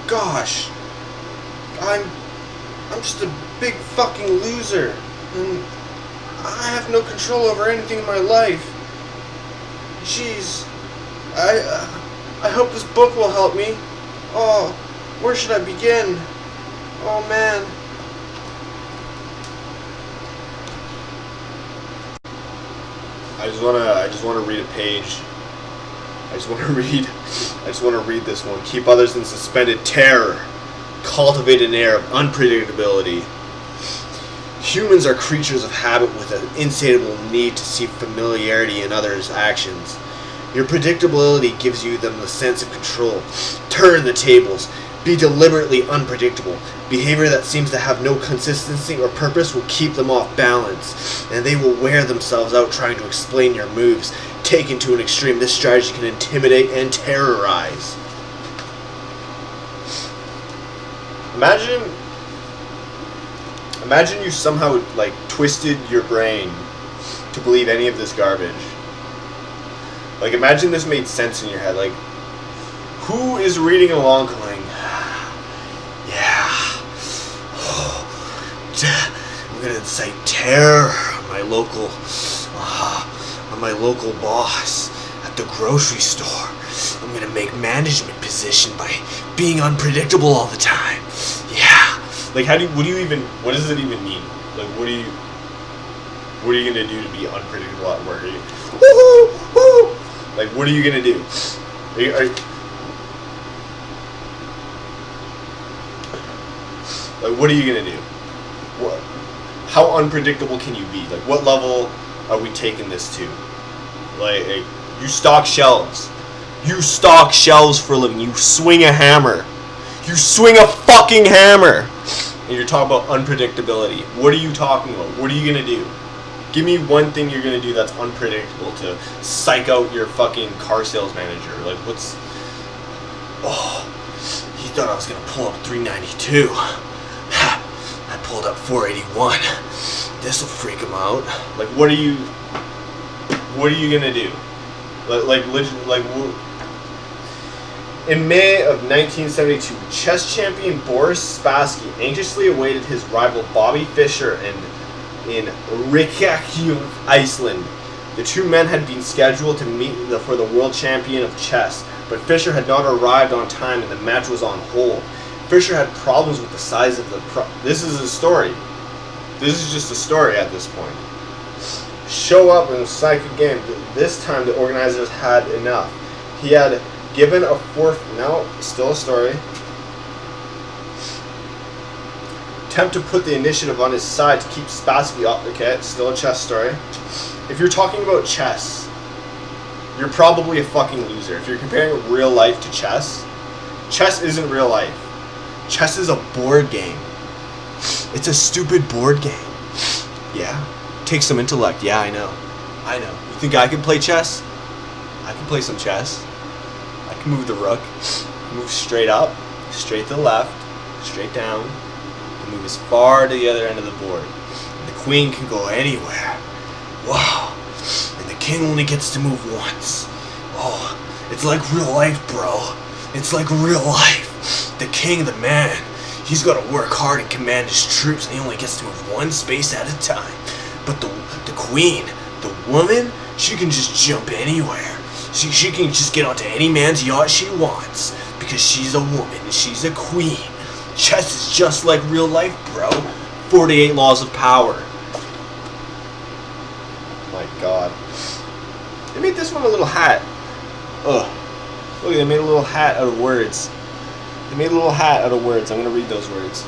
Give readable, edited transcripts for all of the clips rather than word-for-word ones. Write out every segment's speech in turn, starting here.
gosh. I'm just a big fucking loser. And I have no control over anything in my life. Jeez. I hope this book will help me. Oh, where should I begin? Oh man. I just wanna read a page. I just wanna read this one. Keep others in suspended terror. Cultivate an air of unpredictability. Humans are creatures of habit with an insatiable need to seek familiarity in others' actions. Your predictability gives you them the sense of control. Turn the tables. Be deliberately unpredictable. Behavior that seems to have no consistency or purpose will keep them off balance, and they will wear themselves out trying to explain your moves. Taken to an extreme, this strategy can intimidate and terrorize. Imagine you somehow like twisted your brain to believe any of this garbage. Like, imagine this made sense in your head. Like, who is reading along going, yeah, I'm gonna incite terror on my local boss at the grocery store. I'm gonna make management position by being unpredictable all the time. Yeah. Like, what does it even mean? Like, what are you gonna do to be unpredictable at work? Are you, woo-hoo, woo! Like, what are you gonna do? Like, what are you gonna do? What? How unpredictable can you be? Like, what level are we taking this to? Like, you stock shelves. You stock shelves for a living. You swing a hammer. You swing a fucking hammer. And you're talking about unpredictability. What are you talking about? What are you gonna do? Give me one thing you're gonna do that's unpredictable to psych out your fucking car sales manager. Like, what's... Oh, he thought I was gonna pull up 392. I pulled up 481. This'll freak him out. Like, what are you gonna do? In May of 1972, chess champion Boris Spassky anxiously awaited his rival Bobby Fischer in Reykjavik, Iceland. The two men had been scheduled to meet for the world champion of chess, but Fischer had not arrived on time and the match was on hold. Fischer had problems with the size of the... This is a story. This is just a story at this point. Show up and psych again. This time the organizers had enough. He had given a fourth... No, still a story. Attempt to put the initiative on his side to keep Spassky off. Okay, still a chess story. If you're talking about chess, you're probably a fucking loser. If you're comparing real life to chess, chess isn't real life. Chess is a board game. It's a stupid board game. Yeah. Takes some intellect. Yeah, I know. You think I can play chess? I can play some chess. I can move the rook. Move straight up, straight to the left, straight down. Move as far to the other end of the board. And the queen can go anywhere. Wow. And the king only gets to move once. Oh, it's like real life, bro. It's like real life. The king, the man, he's got to work hard and command his troops, and he only gets to move one space at a time. But the queen, the woman, she can just jump anywhere. She can just get onto any man's yacht she wants, because she's a woman and she's a queen. Chess is just like real life, bro. 48 laws of power. My god. They made this one a little hat. Ugh. Look, they made a little hat out of words. I'm gonna read those words.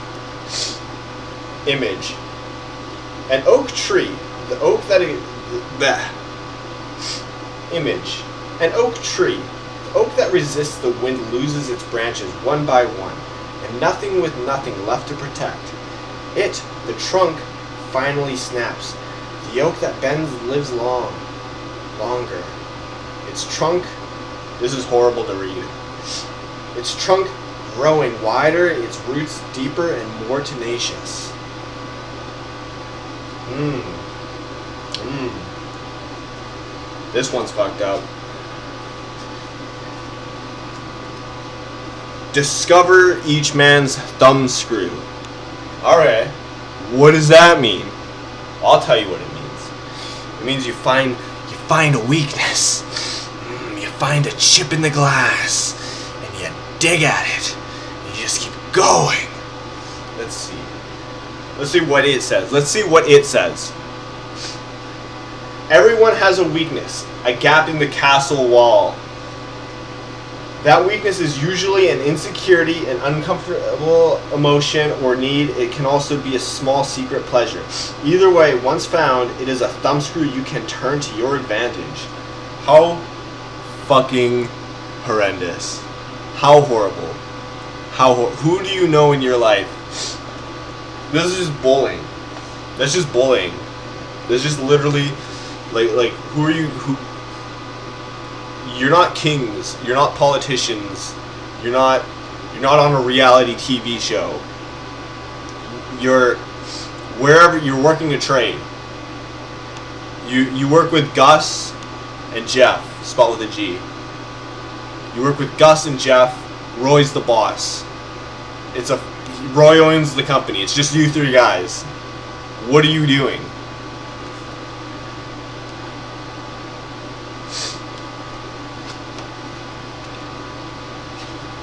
Image. An oak tree. The oak that... Image. An oak tree. The oak that resists the wind loses its branches one by one, and nothing with nothing left to protect. It, the trunk, finally snaps. The oak that bends lives longer. Its trunk, this is horrible to read. Its trunk growing wider, its roots deeper and more tenacious. This one's fucked up. Discover each man's thumb screw. Alright. What does that mean? I'll tell you what it means. It means you find a weakness. You find a chip in the glass. And you dig at it. And you just keep going. Let's see. Let's see what it says. Everyone has a weakness. A gap in the castle wall. That weakness is usually an insecurity, an uncomfortable emotion or need. It can also be a small secret pleasure. Either way, once found, it is a thumbscrew you can turn to your advantage. How fucking horrendous. How horrible. Who do you know in your life? This is just bullying. That's just bullying. That's just literally like who are you? You're not kings. You're not politicians. You're not on a reality TV show. You're working a trade. You work with Gus and Jeff, spelled with a G. You work with Gus and Jeff. Roy's the boss. Roy owns the company. It's just you three guys. What are you doing?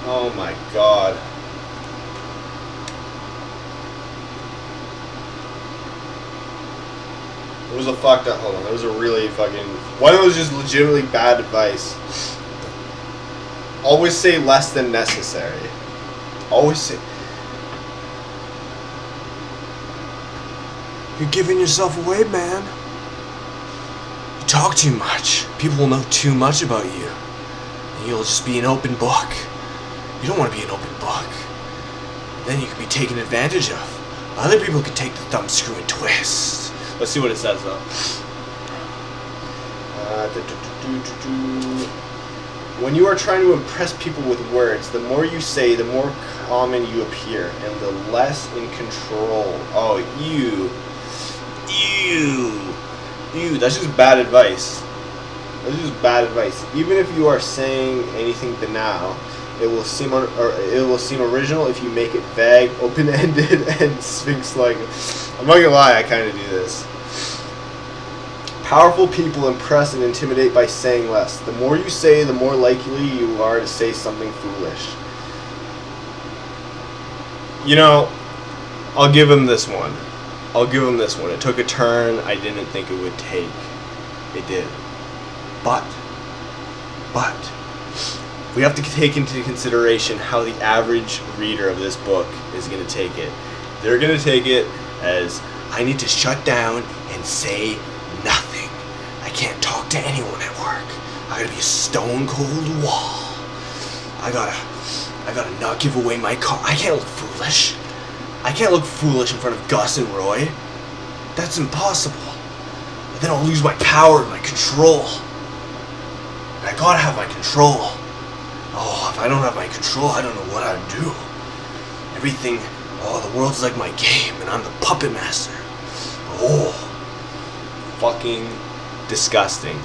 Oh my god. It was a fucked up. Hold on. It was a really fucking. One was just legitimately bad advice. Always say less than necessary. Always say. You're giving yourself away, man. You talk too much. People will know too much about you. And you'll just be an open book. You don't want to be an open book. Then you can be taken advantage of. Other people can take the thumbscrew and twist. Let's see what it says, though. When you are trying to impress people with words, the more you say, the more common you appear, and the less in control. Oh, ew. That's just bad advice. That's just bad advice. Even if you are saying anything banal, it will seem original if you make it vague, open-ended, and sphinx-like. I'm not gonna lie, I kind of do this. Powerful people impress and intimidate by saying less. The more you say, the more likely you are to say something foolish. You know, I'll give him this one. It took a turn I didn't think it would take. It did. But we have to take into consideration how the average reader of this book is going to take it. They're going to take it as, I need to shut down and say nothing. I can't talk to anyone at work. I gotta be a stone cold wall. I gotta not give away my car. I can't look foolish. I can't look foolish in front of Gus and Roy. That's impossible. But then I'll lose my power and my control. And I gotta have my control. Oh, if I don't have my control, I don't know what I'd do. The world's like my game, and I'm the puppet master. Oh, fucking disgusting.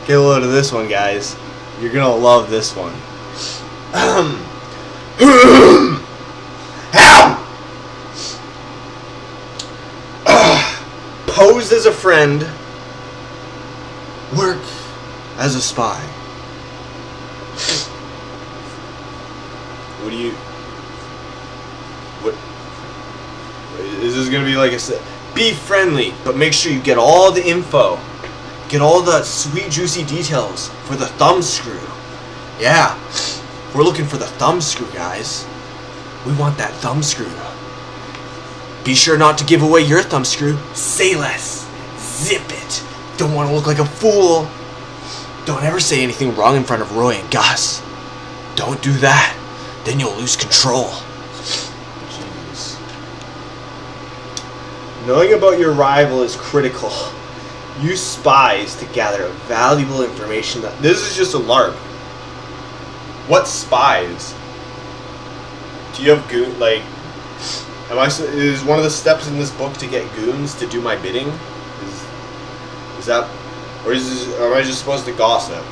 Get a load of this one, guys. You're gonna love this one. Pose as a friend. Work as a spy. What is this gonna be like? Be friendly, but make sure you get all the info. Get all the sweet, juicy details for the thumbscrew. Yeah, we're looking for the thumbscrew, guys. We want that thumbscrew. Be sure not to give away your thumbscrew. Say less. Zip it. Don't want to look like a fool. Don't ever say anything wrong in front of Roy and Gus. Don't do that. then you'll lose control. Jeez. Knowing about your rival is critical. Use spies to gather valuable information. This is just a LARP. What spies? Do you have goon? Like, is one of the steps in this book to get goons to do my bidding? Is that, or am I just supposed to gossip?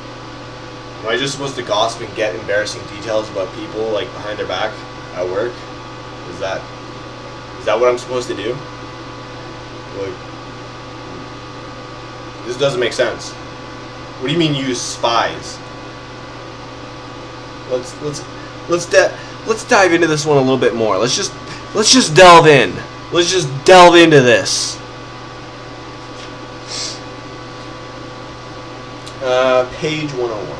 Am I just supposed to gossip and get embarrassing details about people like behind their back at work? Is that what I'm supposed to do? Like, this doesn't make sense. What do you mean use spies? Let's dive into this one a little bit more. Let's just delve in. Let's just delve into this. Page 101.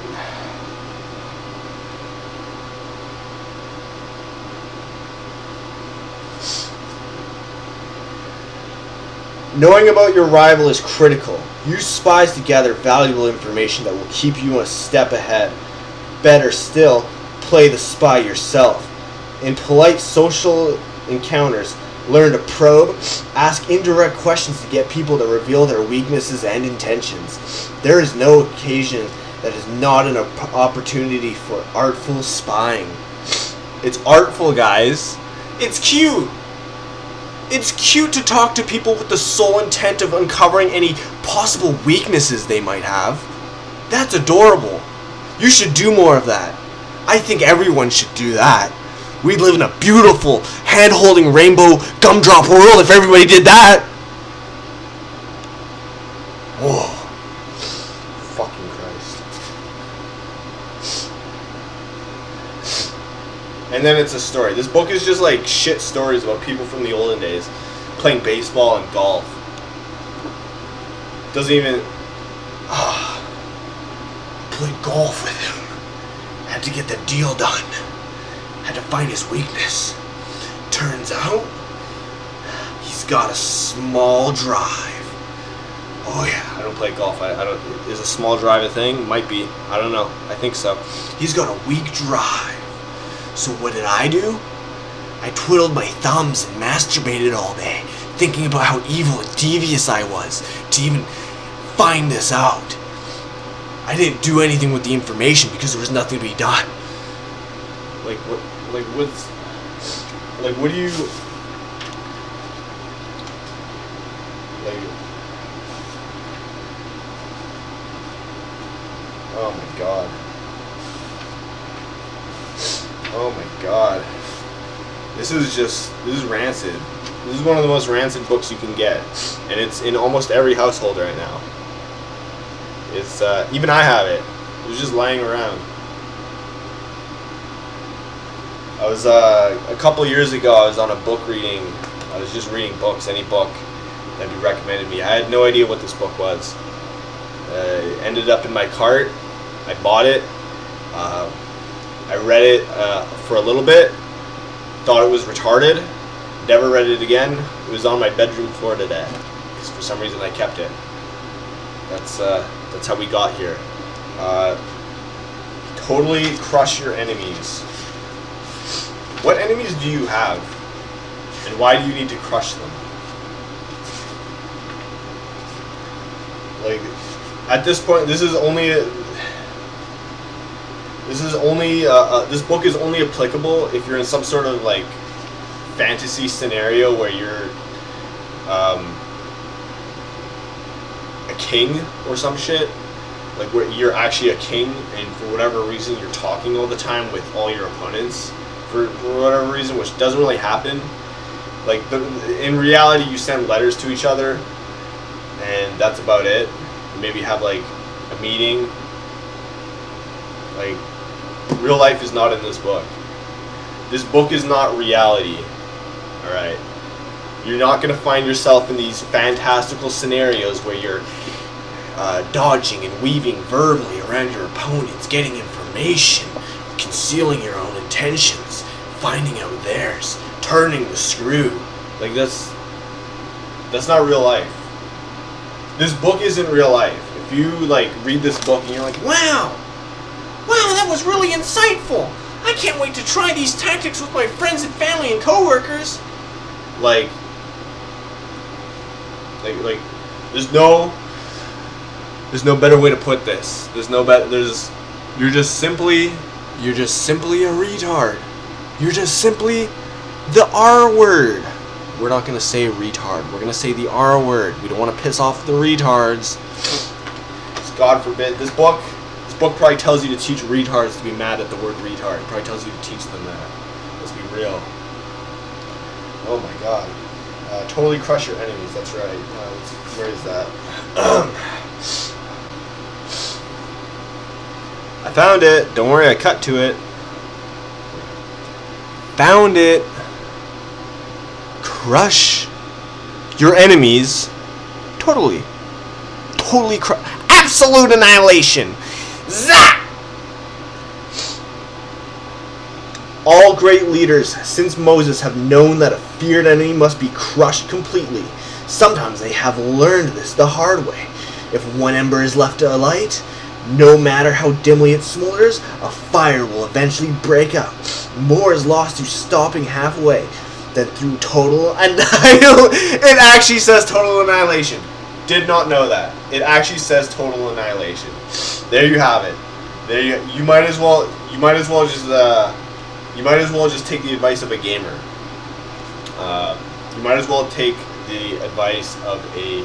Knowing about your rival is critical. Use spies to gather valuable information that will keep you a step ahead. Better still, play the spy yourself. In polite social encounters, learn to probe, ask indirect questions to get people to reveal their weaknesses and intentions. There is no occasion that is not an opportunity for artful spying. It's artful, guys. It's cute. It's cute to talk to people with the sole intent of uncovering any possible weaknesses they might have. That's adorable. You should do more of that. I think everyone should do that. We'd live in a beautiful, hand-holding rainbow gumdrop world if everybody did that. Whoa. Fucking Christ. And then it's a story. This book is just like shit stories about people from the olden days playing baseball and golf. Doesn't even... Played golf with him. Had to get the deal done. Had to find his weakness. Turns out, he's got a small drive. Oh yeah, I don't play golf. I don't. Is a small drive a thing? Might be. I don't know. I think so. He's got a weak drive. So what did I do? I twiddled my thumbs and masturbated all day, thinking about how evil and devious I was to even find this out. I didn't do anything with the information because there was nothing to be done. Like what? Like what's? Like what do you? Like. Oh my god. Oh my god. This is rancid. This is one of the most rancid books you can get, and it's in almost every household right now. It's even I have it. It was just lying around. I was a couple years ago. I was on a book reading. I was just reading books, any book that be recommended me. I had no idea what this book was. It ended up in my cart. I bought it. I read it for a little bit. Thought it was retarded. Never read it again. It was on my bedroom floor today because for some reason I kept it. That's how we got here. Totally crush your enemies. What enemies do you have? And why do you need to crush them? Like, at this point, this book is only applicable if you're in some sort of like fantasy scenario where you're a king or some shit, like where you're actually a king and for whatever reason you're talking all the time with all your opponents for whatever reason, which doesn't really happen. Like in reality you send letters to each other and that's about it. Maybe have like a meeting. Like real life is not in this book. This book is not reality. Alright? You're not going to find yourself in these fantastical scenarios where you're dodging and weaving verbally around your opponents, getting information, concealing your own intentions, finding out theirs, turning the screw. Like that's not real life. This book isn't real life. If you like read this book and you're like, wow, that was really insightful. I can't wait to try these tactics with my friends and family and coworkers. Like, there's no better way to put this. You're just simply a retard. You're just simply the R word. We're not gonna say retard. We're gonna say the R word. We don't want to piss off the retards. God forbid. This book probably tells you to teach retards to be mad at the word retard. It probably tells you to teach them that. Let's be real. Oh my God. Totally crush your enemies. That's right. Where is that? I found it. Don't worry, I cut to it. Found it. Crush your enemies. Totally crush. Absolute annihilation. Zap! All great leaders since Moses have known that a feared enemy must be crushed completely. Sometimes they have learned this the hard way. If one ember is left alight, no matter how dimly it smolders, a fire will eventually break out. More is lost through stopping halfway than through total annihilation. It actually says total annihilation. Did not know that. It actually says total annihilation. There you have it. You might as well just take the advice of a gamer. You might as well take the advice of a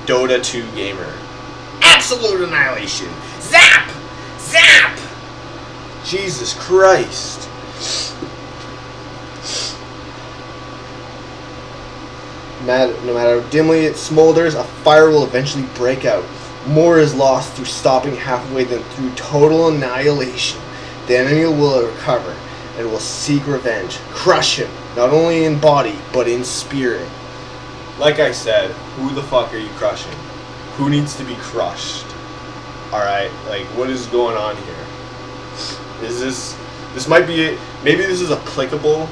Dota 2 gamer. Absolute annihilation. Zap! Zap! Jesus Christ. No matter how dimly it smolders, a fire will eventually break out. More is lost through stopping halfway than through total annihilation. The enemy will recover and will seek revenge. Crush him, not only in body, but in spirit. Like I said, who the fuck are you crushing? Who needs to be crushed? Alright, like, what is going on here? Is this might be it. Maybe this is applicable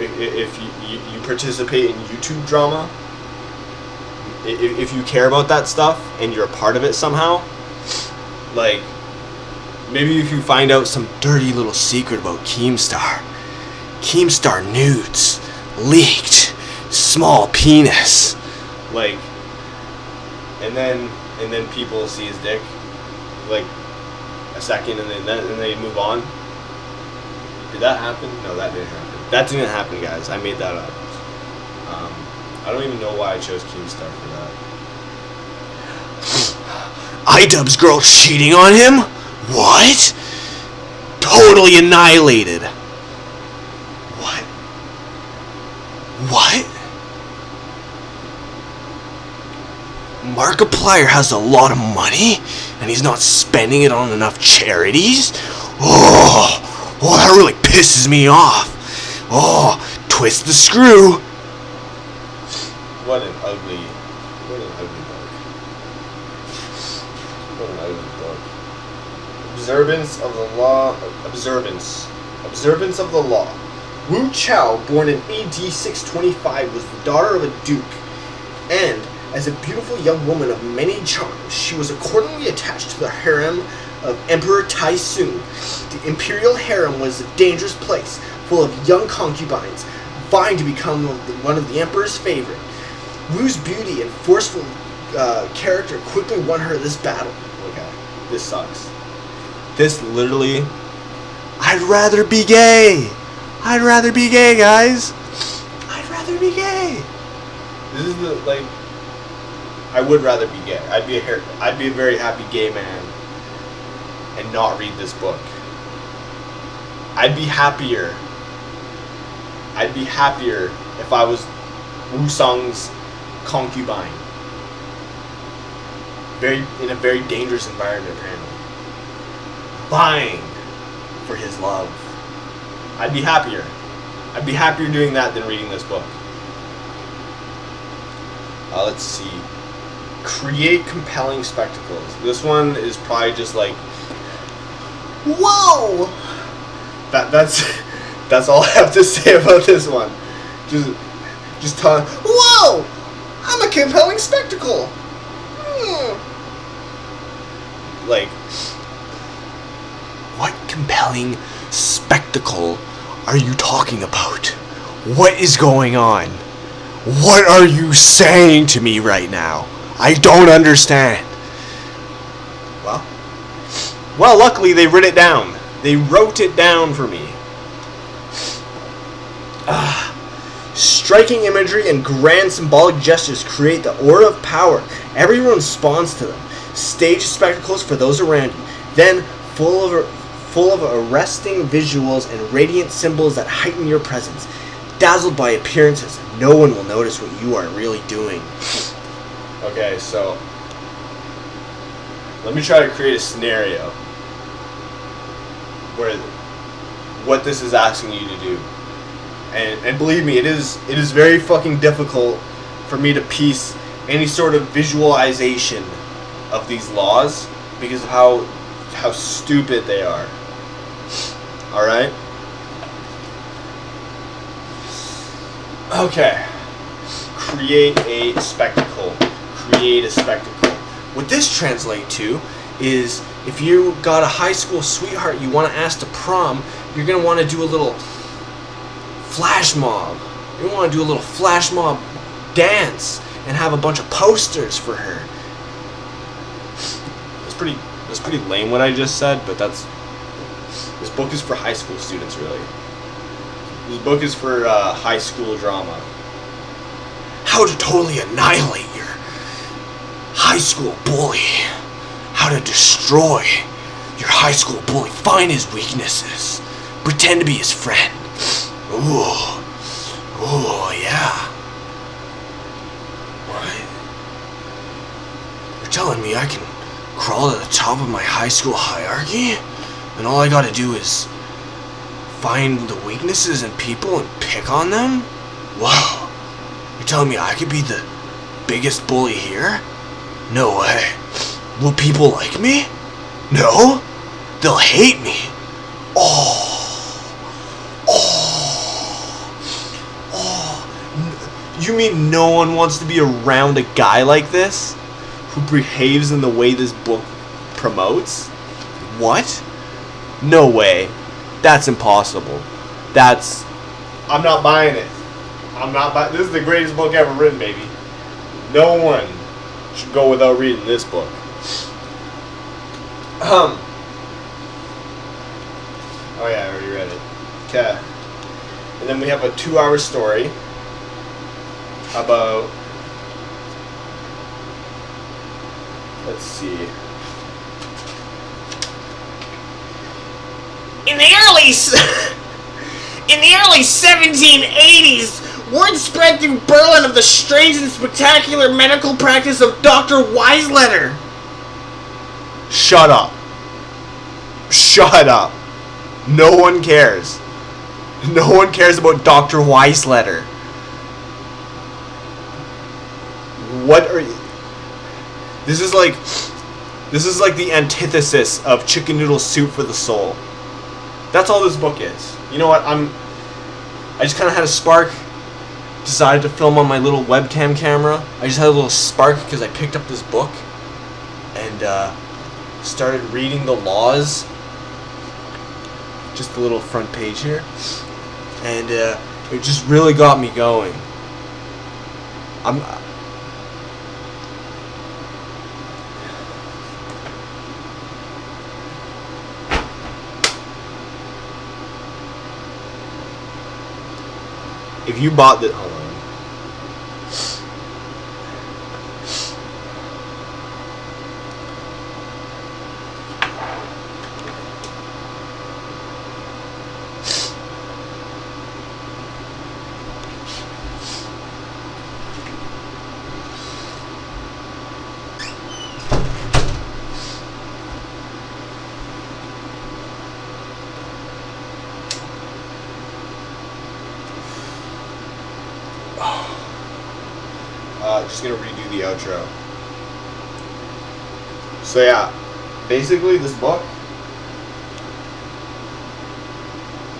if you participate in YouTube drama. If you care about that stuff and you're a part of it somehow, like, maybe if you find out some dirty little secret about Keemstar nudes, leaked, small penis, like, and then people see his dick, like, a second, and then they move on. Did that happen? No, that didn't happen. That didn't happen, guys. I made that up. I don't even know why I chose Keemstar for that. iDubbbz girl cheating on him? What? Totally annihilated. What? Markiplier has a lot of money and he's not spending it on enough charities? Oh, that really pisses me off. Oh, twist the screw. What an ugly book. What an ugly book. Observance of the law. Wu Chao, born in AD 625, was the daughter of a duke, and as a beautiful young woman of many charms, she was accordingly attached to the harem of Emperor Taisung. The imperial harem was a dangerous place, full of young concubines, vying to become one of the emperor's favorite. Wu's beauty and forceful character quickly won her this battle. Okay, this sucks. This literally... I'd rather be gay! I'd rather be gay, guys! I'd rather be gay! This is the, like... I would rather be gay. I'd be a very happy gay man and not read this book. I'd be happier if I was Wu Song's concubine. In a very dangerous environment, apparently. Vying for his love. I'd be happier. I'd be happier doing that than reading this book. Let's see. Create compelling spectacles. This one is probably just like, whoa! That's all I have to say about this one. Just talk. Whoa! I'm a compelling spectacle. Like, what compelling spectacle are you talking about? What is going on? What are you saying to me right now? I don't understand. Well, luckily they wrote it down. They wrote it down for me. Striking imagery and grand symbolic gestures create the aura of power. Everyone responds to them. Stage spectacles for those around you. Then, full of arresting visuals and radiant symbols that heighten your presence. Dazzled by appearances, no one will notice what you are really doing. Okay, so let me try to create a scenario where what this is asking you to do. And believe me, it is very fucking difficult for me to piece any sort of visualization of these laws because of how stupid they are. Alright? Okay. Create a spectacle. Create a spectacle. What this translates to is if you got a high school sweetheart you want to ask to prom, you're going to want to do a little flash mob. You want to do a little flash mob dance and have a bunch of posters for her. That's pretty lame what I just said, but this book is for high school students, really. This book is for high school drama. How to totally annihilate your high school bully. How to destroy your high school bully. Find his weaknesses. Pretend to be his friend. Ooh, yeah. What? You're telling me I can crawl to the top of my high school hierarchy? And all I gotta do is find the weaknesses in people and pick on them? Whoa. You're telling me I could be the biggest bully here? No way. Will people like me? No? They'll hate me. You mean no one wants to be around a guy like this? Who behaves in the way this book promotes? What? No way. That's impossible. I'm not buying it. This is the greatest book ever written, baby. No one should go without reading this book. Oh yeah, I already read it. Okay. And then we have a 2-hour story about, let's see. In the early 1780s, word spread through Berlin of the strange and spectacular medical practice of Dr. Weisletter. Shut up. Shut up. No one cares. No one cares about Dr. Weisletter. What are you? This is like the antithesis of chicken noodle soup for the soul. That's all this book is. You know what? I just kind of had a spark. Decided to film on my little webcam camera. I just had a little spark because I picked up this book and started reading the laws. Just the little front page here, and it just really got me going. If you bought the, hold on. Just gonna redo the outro. So yeah, basically this book,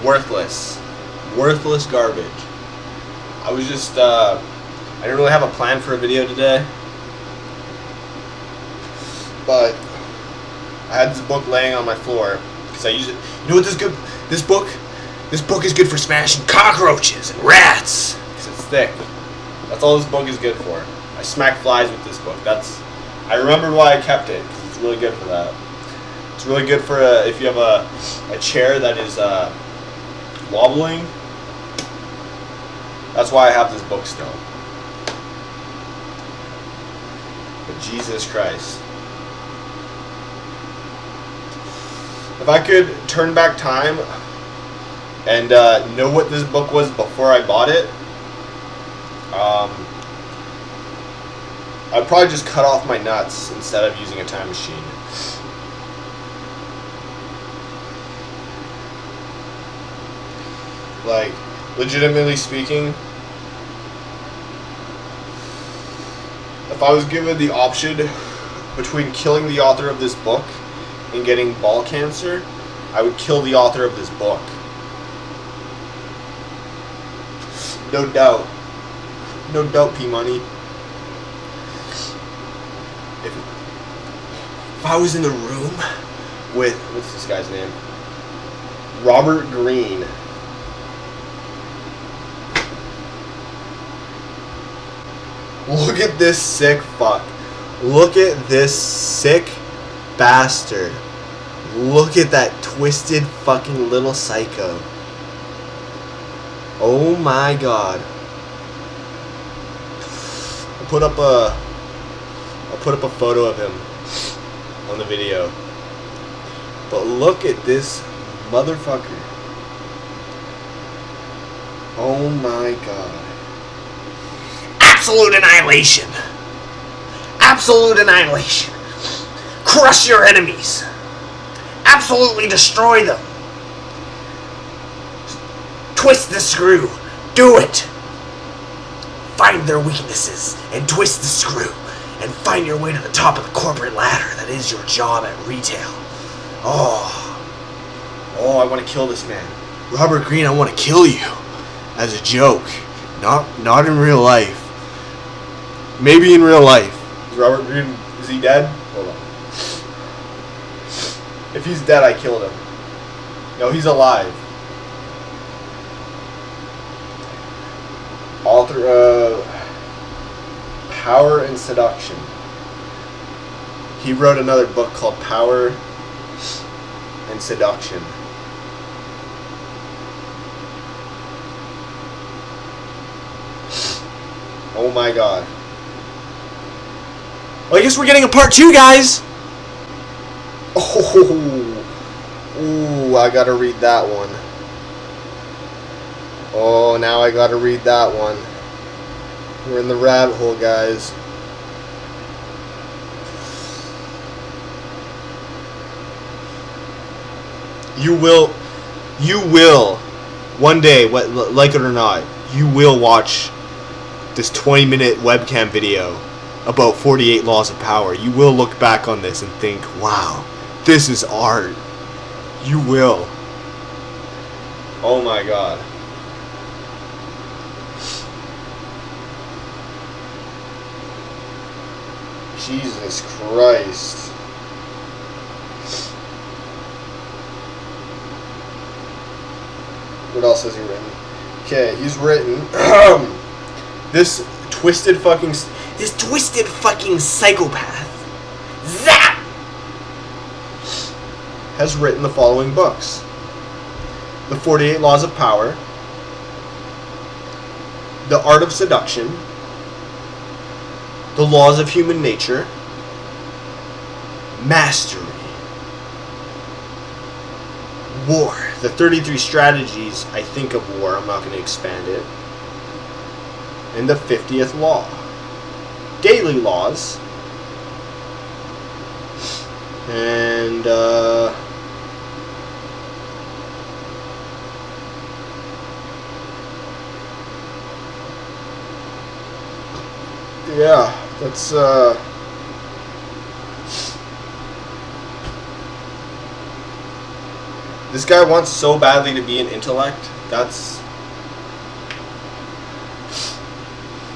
worthless garbage. I was just I didn't really have a plan for a video today, but I had this book laying on my floor because because I use it. You know what this book is good for smashing cockroaches and rats because it's thick. That's all this book is good for. I smack flies with this book. I remembered why I kept it, because it's really good for that. It's really good for if you have a chair that is wobbling. That's why I have this book still. But Jesus Christ. If I could turn back time and know what this book was before I bought it, I'd probably just cut off my nuts instead of using a time machine. Like, legitimately speaking, if I was given the option between killing the author of this book and getting ball cancer, I would kill the author of this book. No doubt. No doubt, P-Money. If I was in the room with, what's this guy's name? Robert Greene. Look at this sick fuck. Look at this sick bastard. Look at that twisted fucking little psycho. Oh my god. I'll put up a photo of him on the video. But look at this motherfucker. Oh my god. Absolute annihilation. Absolute annihilation. Crush your enemies. Absolutely destroy them. Twist the screw. Do it. Find their weaknesses and twist the screw. And find your way to the top of the corporate ladder that is your job at retail. Oh, I want to kill this man. Robert Greene, I want to kill you. As a joke. Not in real life. Maybe in real life. Is Robert Greene, is he dead? Hold on. If he's dead, I killed him. No, he's alive. Author of Power and Seduction. He wrote another book called Power and Seduction. Oh my god. Well, I guess we're getting a part 2, guys. Oh, I gotta read that one. Oh, now I gotta read that one. We're in the rabbit hole, guys. You will, one day, like it or not, you will watch this 20-minute webcam video about 48 Laws of Power. You will look back on this and think, wow, this is art. You will. Oh my god. Jesus Christ. What else has he written? Okay, he's written this twisted fucking psychopath, Zap, has written the following books: The 48 Laws of Power, The Art of Seduction, The Laws of Human Nature, Mastery, War, the 33 strategies, I think, of war. I'm not going to expand it. And the 50th Law. Daily Laws. And, yeah, that's, this guy wants so badly to be an intellect.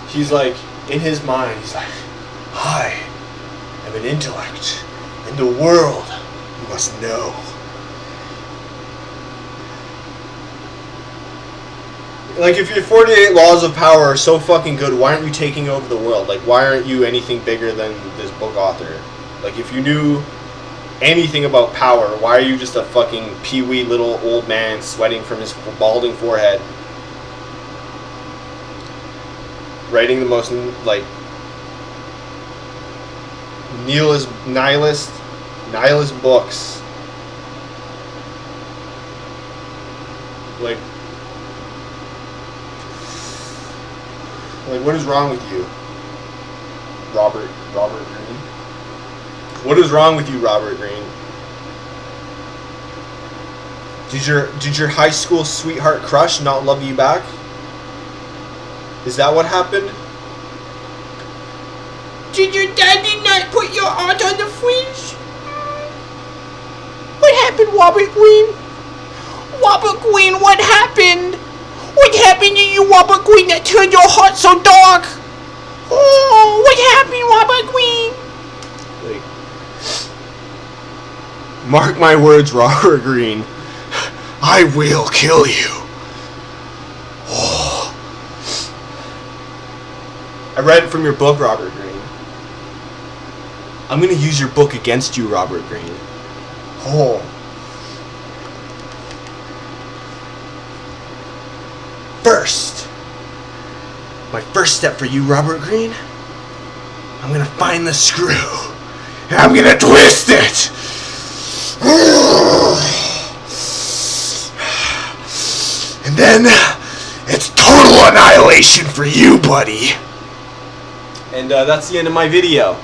He's like, in his mind, he's like, I am an intellect, and the world must know. Like, if your 48 laws of power are so fucking good, why aren't you taking over the world? Like, why aren't you anything bigger than this book author? Like, if you knew anything about power, why are you just a fucking pee-wee little old man sweating from his balding forehead, writing the most, like, nihilist books? Like, what is wrong with you, Robert Greene? What is wrong with you, Robert Greene? Did your high school sweetheart crush not love you back? Is that what happened? Did your daddy not put your aunt on the fridge? What happened, Robert Greene? Robert Greene, what happened? What happened to you, Robert Greene, that turned your heart so dark? Oh, what happened, Robert Greene? Like, mark my words, Robert Greene. I will kill you. Oh. I read it from your book, Robert Greene. I'm gonna use your book against you, Robert Greene. Oh. My first step for you, Robert Greene, I'm gonna find the screw, and I'm gonna twist it! And then, it's total annihilation for you, buddy! And that's the end of my video.